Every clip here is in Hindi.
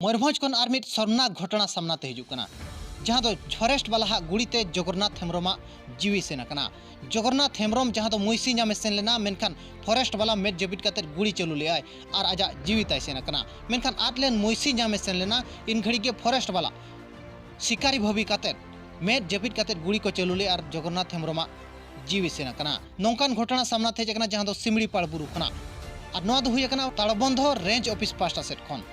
मयूरभंज खन आर मिट शर्मनाक घटना सामना ते हिजुकना जहां दो फॉरेस्ट वाला हा गुड़ीते जगन्नाथ हेम्ब्रम जीवी सेन कना। जगन्नाथ हेम्ब्रम जहां दो मुइसी नामे सेन लेना मेनखान फॉरेस्ट वाला मेट जबिट काते गुड़ी चलू ले आय और आजा जीवी ताय सेन कना। मेनखान आटलेन मुइसी नामे सेन लेना इन घड़ी के फॉरेस्ट वाला शिकारी भवी काते मेट जबिट काते गुड़ी को चलू ले और जगन्नाथ हेम्ब्रम जीवी सेन कना। नौकान घटना सामना थे जकना जहां दो सिमड़ीपाड़ बुरु खना और नोआ दो हुई कना ताड़बंधो रेंज ऑफिस पास्टा सेट खन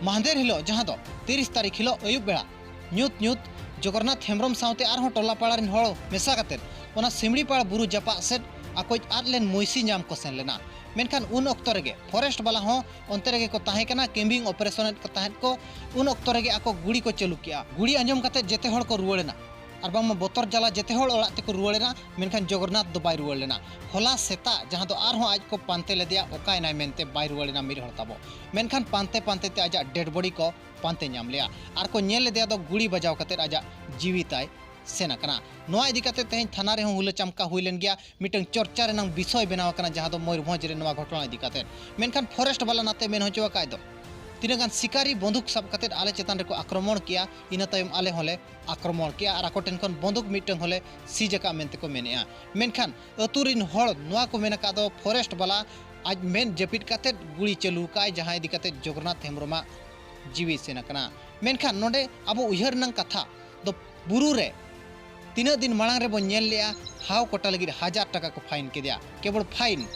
महादेर हिलो जहां दो 30 तारीख हिलो अयुब बेड़ा ᱧᱩᱛ ᱧᱩᱛ जगन्नाथ हेम्ब्रम साउते आरहों टोला पाड़ारिन होड़ मेसा काते ओना सिमड़ीपाड़ बुरु जापा सेट आकोज आदलेन मुइसी नाम को सेन लेना। मेनखान उन ऑक्तो रेगे फॉरेस्ट वाला हों ओंते रेगे को ताहे कना कैम्पिंग ऑपरेशन को ताहेन को उन ऑक्तो रेगे आको गुड़ी को चालू किया। गुड़ी आंजम काते जेते होड़ को रुवाड़ेना और बांग बोतर जाला जेते होड़ ओड़ा ते को रुवाड़ेना। मेनखान जगन्नाथ दो बाय रुवाड़ लेना होला सेता जहां दो आरहों आज को पांते लेदिया ओका नाय मेनते बाय रुवाड़ेना मिर होड़ ताबो। मेनखान पांते पांते ते आजा डेड बॉडी को पांते नाम लिया और को नेल लेदिया दो गुड़ी बजाव काते आजा जीविताय सेना कना। नोआ इदी काते तेहें थाना रे हुला चमका हुई लेन गया मिटंग चर्चा रेनांग विषय बनाव कना जहां दो मयूरभंज रे नोआ घटना इदी काते। मेनखान फॉरेस्ट वाला नाते मेन होचवा काय दो तीनगान शिकारी बंदूक सब काते आले चेतान रे को आक्रमण किया इना तायम आले होले आक्रमण किया और आकोटेन खन बंदूक मिटंग होले सीजका मेनते को मेनेआ। मेनखान अतुरिन होड़ नोआ को मेनका दो फॉरेस्ट वाला आज मेन जपिट काते गुड़ी चलू काय जहां इदी काते जगन्नाथ हेम्ब्रम जीवी सेना कना। मेनखान नोडे अबो उयहर नंग कथा दो बुरु रे तीना दिन मांग रे बो नेल लिया हाव कोटा लगी 1000 टाका को फाइन के दिया केवल फाइन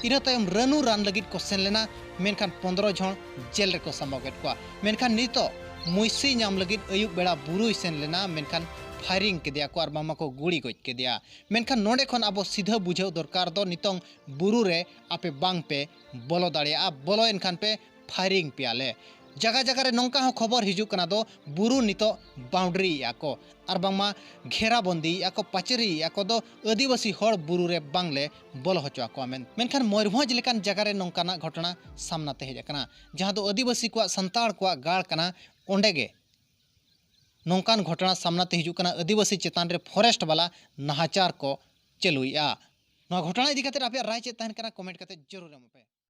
इना तायम रनु रान लगी को सेन लेना। मेनखान 15 जन जेल रे को समागेट को। मेनखान नितो मुइसी नाम लगी अयुब बेड़ा बुरु सेन लेना मेनखान फायरिंग के दिया को और मामा को गुड़ी गज के दिया। मेनखान नोडे खन अब सीधा बुझाव दरकार दो नितोंग बुरु रे आपे बांग पे बोलो दाड़िया बोलो एनखान पे फायरिंग पियाले जगह जगह रे नौका हो खबर हिजू कना दो बुरु नितो बाउंड्री याको और बांगमा घेराबंदी याको पाचरी याको दो आदिवासी होड़ बुरु रे बांगले बोलो होचो को मेनखान मयूरभंज लेकान जगह रे नौकाना घटना सामना ते हेज कना जहां दो आदिवासी को संताड़ को गाड़ कना ओंडेगे नौकान घटना सामना ते हिजू कना आदिवासी चेतान रे फॉरेस्ट वाला नाहाचार को चलुइया। घटना इदी काते आपे राय चेत तहन कना कमेंट काते जरूर एमपे।